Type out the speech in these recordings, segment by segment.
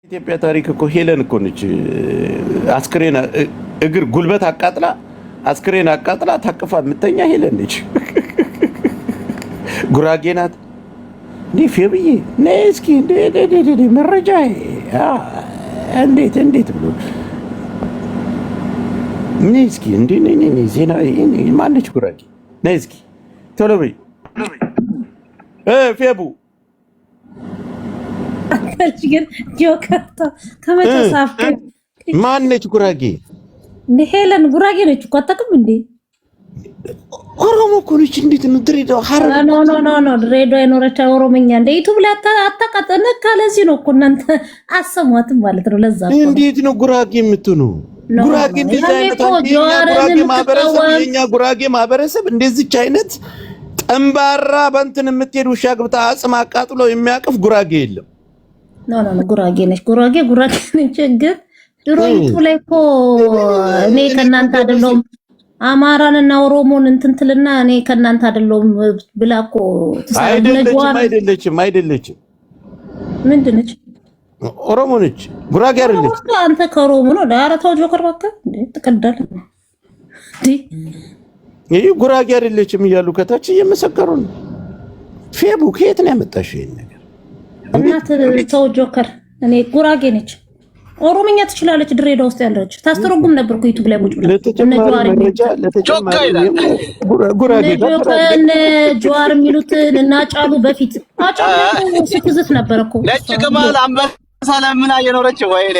ኢትዮጵያ ታሪክ እኮ ሄለን እኮ ነች። አስክሬን እግር ጉልበት አቃጥላ አስክሬን አቃጥላ ታቅፋ የምተኛ ሄለን ነች። ጉራጌ ናት። ፌብዬ ነይ እስኪ መረጃ እንዴት ብሎ ነይ እስኪ ዜና ማነች ጉራጌ? ነይ እስኪ ቶሎ በይ ፌቡ ግን ጆከርታ ከመተሳፍ ማነች ጉራጌ? ሄለን ጉራጌ ነች እኮ አታውቅም እንዴ? ኦሮሞ እኮ ነች። እንዴት ነው ድሬዳዋ ሀረር? ኖ ድሬዳዋ የኖረች ኦሮሞኛ እንደ ዩቲዩብ ላይ አታቃጠነ ካለዚህ ነው እኮ እናንተ አሰሟትም ማለት ነው። ለዛ እንዴት ነው ጉራጌ የምትኑ? ጉራጌ እንደዚህ አይነት ጉራጌ ማህበረሰብ የኛ ጉራጌ ማህበረሰብ እንደዚች አይነት ጠንባራ በእንትን የምትሄድ ውሻ ግብታ አጽም አቃጥሎ የሚያቅፍ ጉራጌ የለም። ኖ ጉራጌ ነች። ጉራጌ ነች። ግን ድሮ ዩቲዩብ ላይ እኮ እኔ ከእናንተ አይደለሁም አማራንና ኦሮሞን እንትንትልና እኔ ከእናንተ አይደለሁም ብላ እኮ አይደለችም። ምንድን ነች? ኦሮሞ ነች። ጉራጌ አይደለች። አንተ ከኦሮሞ ነው ዳራ ተው ጆከር እባክህ እንዴ ተቀዳለ እንዴ ይሄ ጉራጌ አይደለችም እያሉ ከታች እየመሰከሩ ነው። ፌቡ ከየት ነው ያመጣሽ ይሄን ነገር? እናት ተው ጆከር እኔ ጉራጌ ነች። ኦሮሞኛ ትችላለች። ድሬዳዋ ውስጥ ያለች ታስተረጉም ነበርኩ ዩቲዩብ ላይ ቁጭ ብላ ጀዋር የሚሉትን እና ጫሉ በፊት አጫሉ ስትዝት ነበር እኮ ነጭ ቅማል አንበሳ ለምን እየኖረች ወይኔ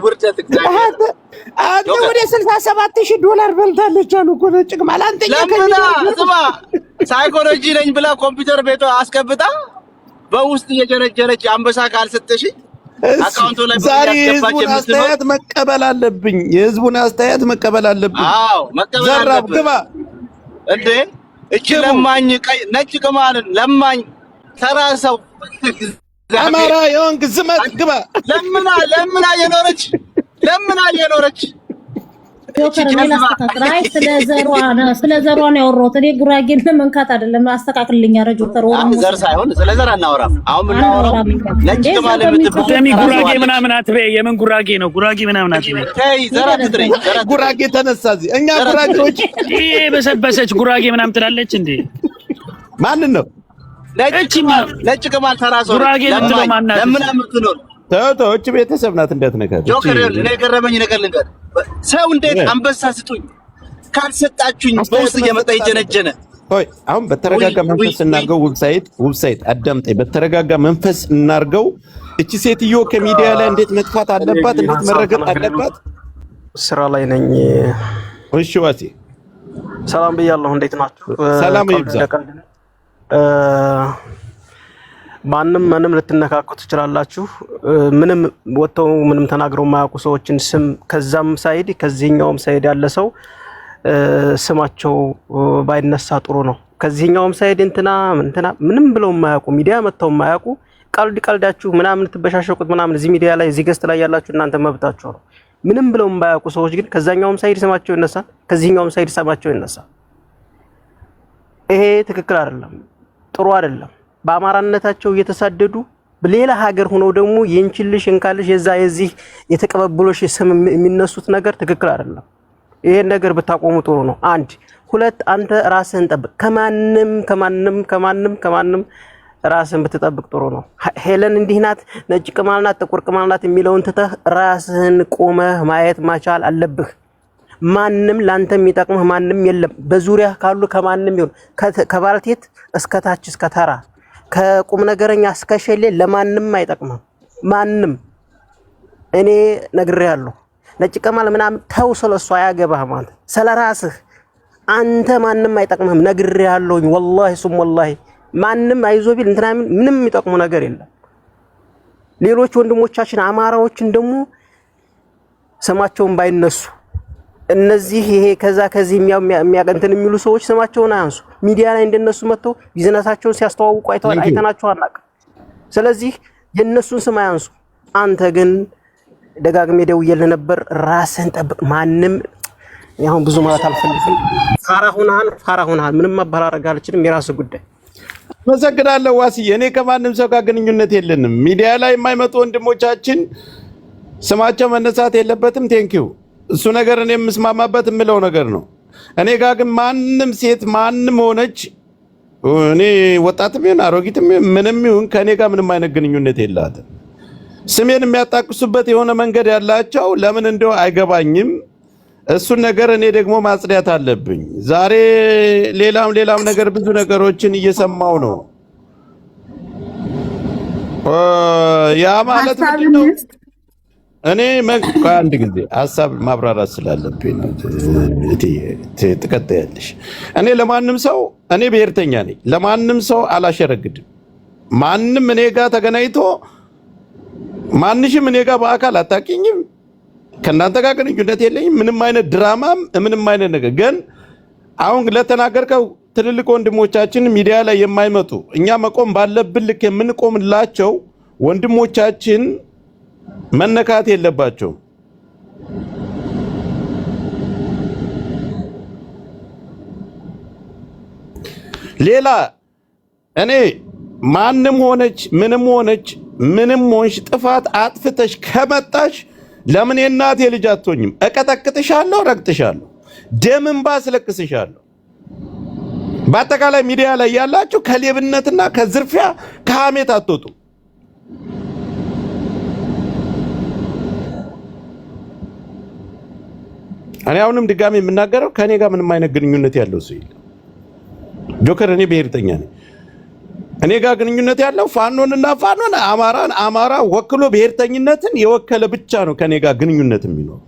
ውርደት አንተ ወደ $67,000 በልታለች አሉ እኮ ነጭ ቅማል። አንተ ስማ ሳይኮሎጂ ነኝ ብላ ኮምፒውተር ቤቷ አስገብታ በውስጥ እየጀነጀነች አንበሳ ካልሰጠሽ አካውንቱ ላይ ዛሬ የህዝቡን አስተያየት መቀበል አለብኝ። አዎ መቀበል አለብኝ። ግባ እንዴ እቺ ለማኝ ነጭ ቅማልን ለማኝ ተራ ሰው አማራ የሆንክ ዝመት ግባ። ለምና የኖረች ዶክተር ምን አስተካክራይ ስለ ዘሯ ነው ያወራሁት። እኔ ጉራጌን ለመንካት አይደለም አስተካክልልኝ። አረጆ ተሮ ዘር ሳይሆን ስለ ዘር አናወራም። አሁን ምን እናወራው? ነጭ ቅማል የምትበተሚ ጉራጌ ምናምን አትበይ። የምን ጉራጌ ነው? ጉራጌ ምናምን አትበይ። ተይ ዘር አትጥሪ። ጉራጌ ተነሳ እዚህ እኛ ጉራጌዎች ይሄ በሰበሰች ጉራጌ ምናምን ትላለች እንዴ? ማንን ነው? ነጭ ቅማል ተራሶ ጉራጌ ልትለው ማናት? ለምን አምጥኖር ተውቶች ቤተሰብ ናት እንዳትነካት። ጆከር እኔ ገረመኝ ነገር ልንገር። ሰው እንዴት አንበሳ ስጡኝ ካልሰጣችሁኝ በውስጥ እየመጣ ይጀነጀነ። ሆይ አሁን በተረጋጋ መንፈስ እናርገው። ውብሳይት አዳምጠኝ። በተረጋጋ መንፈስ እናርገው። እቺ ሴትዮ ከሚዲያ ላይ እንዴት መጥፋት አለባት? እንዴት መረገጥ አለባት? ስራ ላይ ነኝ። እሺ ዋሴ ሰላም ብያለሁ። እንዴት ናችሁ? ሰላም ይብዛ። ምንም ልትነካኩ ትችላላችሁ። ምንም ወጥተው ምንም ተናግረው የማያውቁ ሰዎችን ስም ከዛም ሳይድ ከዚህኛውም ሳይድ ያለ ሰው ስማቸው ባይነሳ ጥሩ ነው። ከዚህኛውም ሳይድ እንትና ምንም ብለው የማያውቁ ሚዲያ መጥተው የማያውቁ ቀልዳችሁ ምናምን ትበሻሸቁት ምናምን እዚህ ሚዲያ ላይ እዚህ ገስት ላይ ያላችሁ እናንተ መብታችሁ ነው። ምንም ብለው የማያውቁ ሰዎች ግን ከዛኛውም ሳይድ ስማቸው ይነሳል፣ ከዚህኛውም ሳይድ ስማቸው ይነሳል። ይሄ ትክክል አይደለም፣ ጥሩ አይደለም። በአማራነታቸው እየተሳደዱ በሌላ ሀገር ሆነው ደግሞ የንችልሽ እንካልሽ የዚህ የተቀበብሎሽ ስም የሚነሱት ነገር ትክክል አይደለም። ይሄን ነገር ብታቆሙ ጥሩ ነው። አንድ ሁለት አንተ ራስህን ጠብቅ። ከማንም ራስህን ብትጠብቅ ጥሩ ነው። ሄለን እንዲህ ናት፣ ነጭ ቅማል ናት፣ ጥቁር ቅማል ናት የሚለውን ትተህ ራስህን ቆመህ ማየት ማቻል አለብህ። ማንም ላንተ የሚጠቅምህ ማንም የለም በዙሪያ ካሉ ከማንም ይሁን ከባልቴት እስከታች እስከተራ ከቁም ነገረኛ እስከ ሸሌ ለማንም አይጠቅምም። ማንም እኔ ነግሬያለሁ። ነጭ ቅማል ምናምን ተው፣ ስለሱ አያገባህም። አንተ ስለራስህ አንተ ማንም አይጠቅምህም። ነግሬያለሁኝ ወላሂ ሱም ወላሂ ማንም አይዞቢል እንትና ምንም የሚጠቅሙ ነገር የለም። ሌሎች ወንድሞቻችን አማራዎችን ደግሞ ስማቸውን ባይነሱ እነዚህ ይሄ ከዚህ የሚያቀንተን የሚሉ ሰዎች ስማቸውን አያንሱ። ሚዲያ ላይ እንደነሱ መጥተው ቢዝነሳቸውን ሲያስተዋውቁ አይተናቸው አናውቅም። ስለዚህ የነሱን ስም አያንሱ። አንተ ግን ደጋግሜ ደውዬልህ ነበር፣ ራስህን ጠብቅ። ማንም አሁን ብዙ ማለት አልፈልግም። ፋራ ሆነሃል። ምንም ማባራረግ አልችልም። የራስህ ጉዳይ መሰግናለሁ ዋስዬ። እኔ ከማንም ሰው ጋር ግንኙነት የለንም። ሚዲያ ላይ የማይመጡ ወንድሞቻችን ስማቸው መነሳት የለበትም። ቴንኪው። እሱ ነገር እኔ የምስማማበት የምለው ነገር ነው። እኔ ጋር ግን ማንም ሴት ማንም ሆነች እኔ ወጣትም ይሁን አሮጊትም ምንም ይሁን ከኔ ጋር ምንም አይነት ግንኙነት የላትም። ስሜን የሚያጣቅሱበት የሆነ መንገድ ያላቸው ለምን እንደው አይገባኝም። እሱን ነገር እኔ ደግሞ ማጽዳት አለብኝ። ዛሬ ሌላም ነገር ብዙ ነገሮችን እየሰማው ነው። ያ ማለት ምንድነው? እኔ አንድ ጊዜ ሐሳብ ማብራራት ስላለብኝ ነው። ትቀጥያለሽ። እኔ ለማንም ሰው እኔ ብሔርተኛ ነኝ። ለማንም ሰው አላሸረግድም። ማንም እኔ ጋር ተገናኝቶ ማንሽም እኔ ጋር በአካል አታውቂኝም። ከእናንተ ጋር ግንኙነት የለኝም። ምንም አይነት ድራማም ምንም አይነት ነገር ግን አሁን ለተናገርከው ትልልቅ ወንድሞቻችን ሚዲያ ላይ የማይመጡ እኛ መቆም ባለብን ልክ የምንቆምላቸው ወንድሞቻችን መነካት የለባቸውም። ሌላ እኔ ማንም ሆነች ምንም ሆንሽ ጥፋት አጥፍተሽ ከመጣሽ ለምን የእናቴ ልጅ አትሆኝም? እቀጠቅጥሻለሁ፣ ረግጥሻለሁ፣ ደም እንባ አስለቅስሻለሁ። በአጠቃላይ ሚዲያ ላይ ያላችሁ ከሌብነትና ከዝርፊያ ከሐሜት አትወጡ። እኔ አሁንም ድጋሚ የምናገረው ከኔ ጋር ምንም አይነት ግንኙነት ያለው ሰው የለም። ጆከር እኔ ብሔርተኛ ነኝ። እኔ ጋር ግንኙነት ያለው ፋኖንና አማራ ወክሎ ብሔርተኝነትን የወከለ ብቻ ነው ከኔ ጋር ግንኙነት የሚኖር።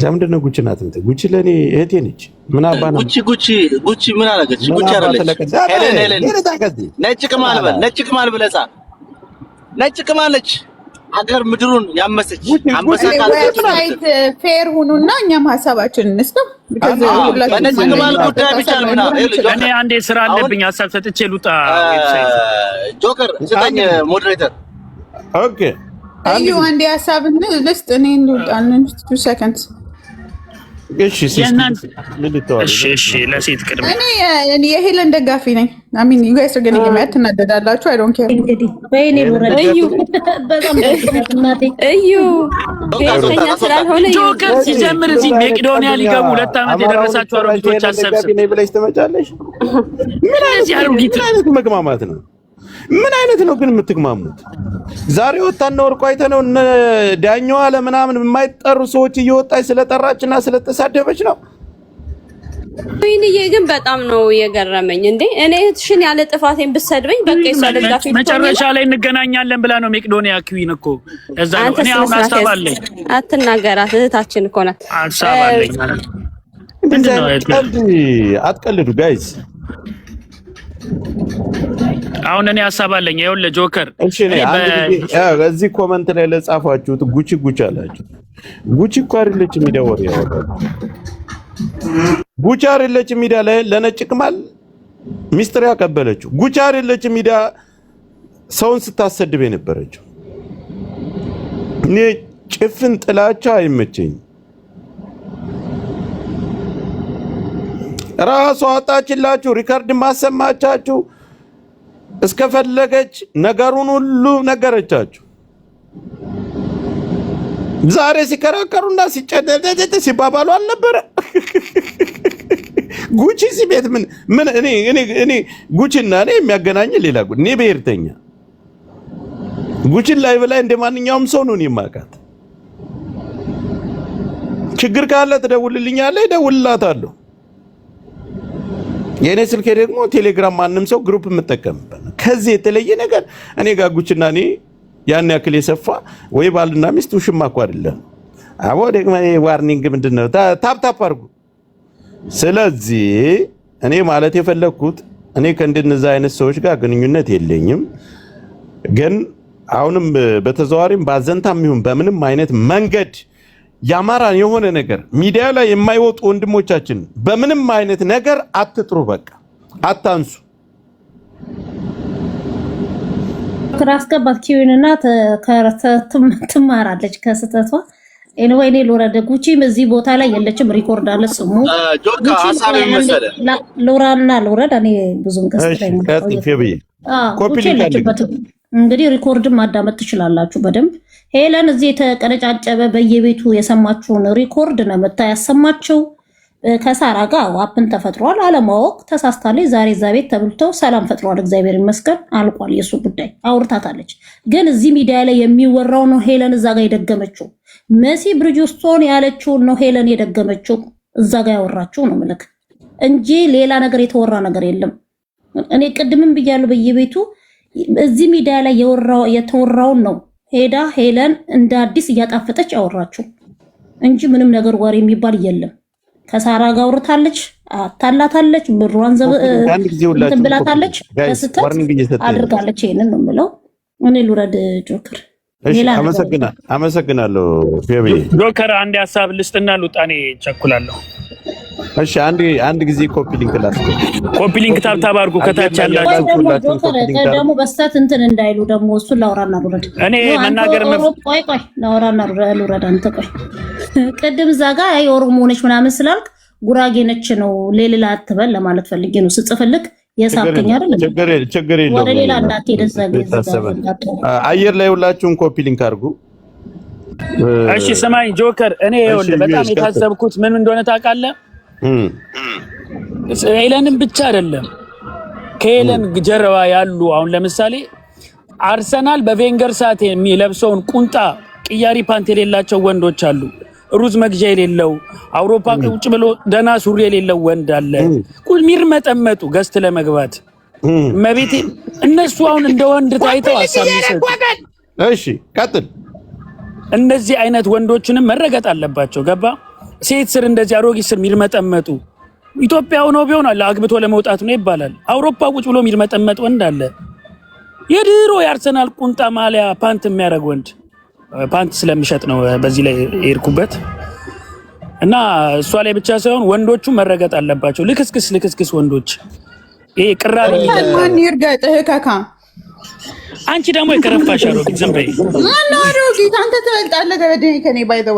ለምንድን ነው ጉቺ ናት? ጉቺ ለኔ እህቴ ነች። ምን አባ ነው ጉቺ ምን አደረገች? ጉቺ አይደለች። ነጭ ቅማል ብለጻ ነጭ ቅማለች። አገር ምድሩን ያመሰች አንበሳ ካልተች ፌር ሁኑና እኛም ሐሳባችንን እንስጠው። ነጭ ቅማል ጉዳይ ብቻ አልምና እኔ አንዴ ስራ አለብኝ ሐሳብ ሰጥቼ ልውጣ። ጆከር ስጠኝ ሞዴሬተር። ኦኬ እዩ አንዴ ሐሳብን ልስጥ። እኔ ልውጣን 2 seconds። እሺ ለሴት ቅድም እኔ የሄለን ደጋፊ ነኝ። አይ ሚን ዩ ጋይስ አር ጌቲንግ ሚ ትናደዳላችሁ። አይ ዶንት ኬር። እንግዲህ በእኔ ወረደ በጣም እናቴ እዩ ቤተኛ ስላልሆነ ጆከር ሲጀምር እዚህ መቄዶንያ ሊገቡ 2 ዓመት የደረሳችሁ አሮጊቶች አሰብስብ ነኝ ብለሽ ትመጫለሽ። ምን አይነት መግማማት ነው? ምን አይነት ነው ግን የምትግማሙት? ዛሬ ወጣና ወርቁ አይተነው እነ ዳኛዋ ለምናምን የማይጠሩ ሰዎች እየወጣች ስለጠራችና ስለተሳደበች ነው። ወይንዬ ግን በጣም ነው የገረመኝ። እንዴ እኔ እህትሽን ያለ ጥፋቴን ብትሰድበኝ በቃ እሷ ደጋፊ መጨረሻ ላይ እንገናኛለን ብላ ነው መቄዶንያ ኪዊን እኮ እዛ ነው። እኔ አሁን ሐሳብ አለኝ። አትናገራት፣ እህታችን እኮ ናት። ሐሳብ አለኝ ማለት አትቀልዱ ጋይስ። አሁን እኔ ሐሳብ አለኝ። ይኸውልህ ጆከር እሺ እዚህ ኮመንት ላይ ለጻፋችሁት ጉቺ አላችሁ። ጉቺ እኮ አይደለች ሚዲያ ወሬ ያወራው። ጉቺ አይደለች ሚዲያ ላይ ለነጭ ቅማል ሚስጥር ያቀበለችው። ጉቺ አይደለች ሚዲያ ሰውን ስታሰድብ የነበረችው። እኔ ጭፍን ጥላቻ አይመቸኝም። ራሷ አጣችላችሁ፣ ሪካርድ ማሰማቻችሁ፣ እስከፈለገች ነገሩን ሁሉ ነገረቻችሁ። ዛሬ ሲከራከሩና ሲጨደደደ ሲባባሉ አልነበረ? ጉቺ ሲቤት ምን እኔ ጉቺና እኔ የሚያገናኝ ሌላ ጉድ። እኔ ብሔርተኛ ጉቺን ላይ በላይ እንደማንኛውም ሰው ነው የማውቃት። ችግር ካለ ትደውልልኛለህ፣ እደውልላታለሁ። የኔ ስልኬ ደግሞ ቴሌግራም ማንም ሰው ግሩፕ የምጠቀምበት። ከዚህ የተለየ ነገር እኔ ጋር ጉቺና እኔ ያን ያክል የሰፋ ወይ ባልና ሚስት ውሽማ እኮ አይደለም። አቦ ደግሞ ዋርኒንግ ምንድነው? ታፕ አድርጉ። ስለዚህ እኔ ማለት የፈለኩት እኔ ከእንደነዛ አይነት ሰዎች ጋር ግንኙነት የለኝም። ግን አሁንም በተዘዋሪም ባዘንታም ይሁን በምንም አይነት መንገድ ያማራን የሆነ ነገር ሚዲያ ላይ የማይወጡ ወንድሞቻችን በምንም አይነት ነገር አትጥሩ። በቃ አታንሱ። ክራስከባት ኪዩንና ትማራለች ከስተቷ ኤኒዌይ እኔ ልውረድ ጉቺም እዚህ ቦታ ላይ የለችም ሪኮርድ አለ ስሙ ጆካ ሐሳብ ይመሰለ ሎራና ልውረድ እኔ ብዙም ከስተኛ ኮፒ እንግዲህ ሪኮርድም ማዳመጥ ትችላላችሁ በደንብ ሄለን እዚህ የተቀነጫጨበ በየቤቱ የሰማችሁን ሪኮርድ ነው መታ ያሰማችሁ ከሳራ ጋር ዋፕን ተፈጥሯል አለማወቅ ተሳስታለች ዛሬ ዛቤት ተብልተው ሰላም ፈጥሯል እግዚአብሔር ይመስገን አልቋል የሱ ጉዳይ አውርታታለች ግን እዚህ ሚዲያ ላይ የሚወራው ነው ሄለን እዛ ጋር የደገመችው መሲ ብሪጅስቶን ያለችው ነው ሄለን የደገመችው እዛ ጋር ያወራችው ነው ምልክ እንጂ ሌላ ነገር የተወራ ነገር የለም እኔ ቅድምም ብያለሁ በየቤቱ እዚህ ሚዲያ ላይ የተወራው ነው ሄዳ ሄለን እንደ አዲስ እያጣፈጠች ያወራችው እንጂ ምንም ነገር ወሬ የሚባል የለም ከሳራ ጋር አውርታለች አታላታለች ብሯን ብላታለች አድርጋለች ይሄንን ነው የምለው እኔ ልውረድ ጆከር አመሰግናለሁ ፌቢ ጆከር አንድ ሐሳብ ልስጥና ልውጣኔ ቸኩላለሁ እሺ አንድ ጊዜ ኮፒ ሊንክ ታብታብ አድርጉ ከታች ያላችሁ ደግሞ በስተት እንትን እንዳይሉ ደግሞ እሱን ላውራና ልውረድ እኔ መናገር ቆይ ላውራና ልውረድ አንተ ቆይ ቅድም እዛ ጋር የኦሮሞ ነች ምናምን ስላልክ ጉራጌ ነች ነው ሌላ አትበል ለማለት ፈልጌ ነው ስጽፍልክ የሳብከኝ አይደል ችግር የለውም ወደ ሌላ እንዳትሄድ አየር ላይ ሁላችሁም ኮፒ ሊንክ አድርጉ እሺ ሰማይ ጆከር እኔ ይኸውልህ በጣም የታሰብኩት ምን እንደሆነ ታውቃለህ ሄለንን ብቻ አይደለም ከሄለን ጀርባ ያሉ አሁን ለምሳሌ አርሰናል በቬንገር ሰዓት የሚለብሰውን ቁንጣ ቅያሪ ፓንት የሌላቸው ወንዶች አሉ ሩዝ መግዣ የሌለው አውሮፓ ቁጭ ብሎ ደና ሱሪ የሌለው ወንድ አለ ቁልሚር መጠመጡ ገስት ለመግባት መቤቴ እነሱ አሁን እንደ ወንድ ታይተው አሳምሰው እሺ ቀጥል እነዚህ አይነት ወንዶችንም መረገጥ አለባቸው ገባ ሴት ስር እንደዚህ አሮጊት ስር ሚርመጠመጡ ኢትዮጵያው ነው ቢሆን አለ አግብቶ ለመውጣት ነው ይባላል አውሮፓ ቁጭ ብሎ ሚርመጠመጥ ወንድ አለ የድሮ የአርሰናል ቁንጣ ማሊያ ፓንት የሚያደርግ ወንድ ፓንት ስለሚሸጥ ነው በዚህ ላይ ኤርኩበት እና እሷ ላይ ብቻ ሳይሆን ወንዶቹ መረገጥ አለባቸው ልክስክስ ወንዶች ይሄ ቅራሪ ማን ይርገጥህ ካካ አንቺ ደግሞ የከረፋሽ አሮጊት ዝም በይ ማን ነው አሮጊት አንተ ትበልጣለህ ከበደኝ ከኔ ባይ ዘ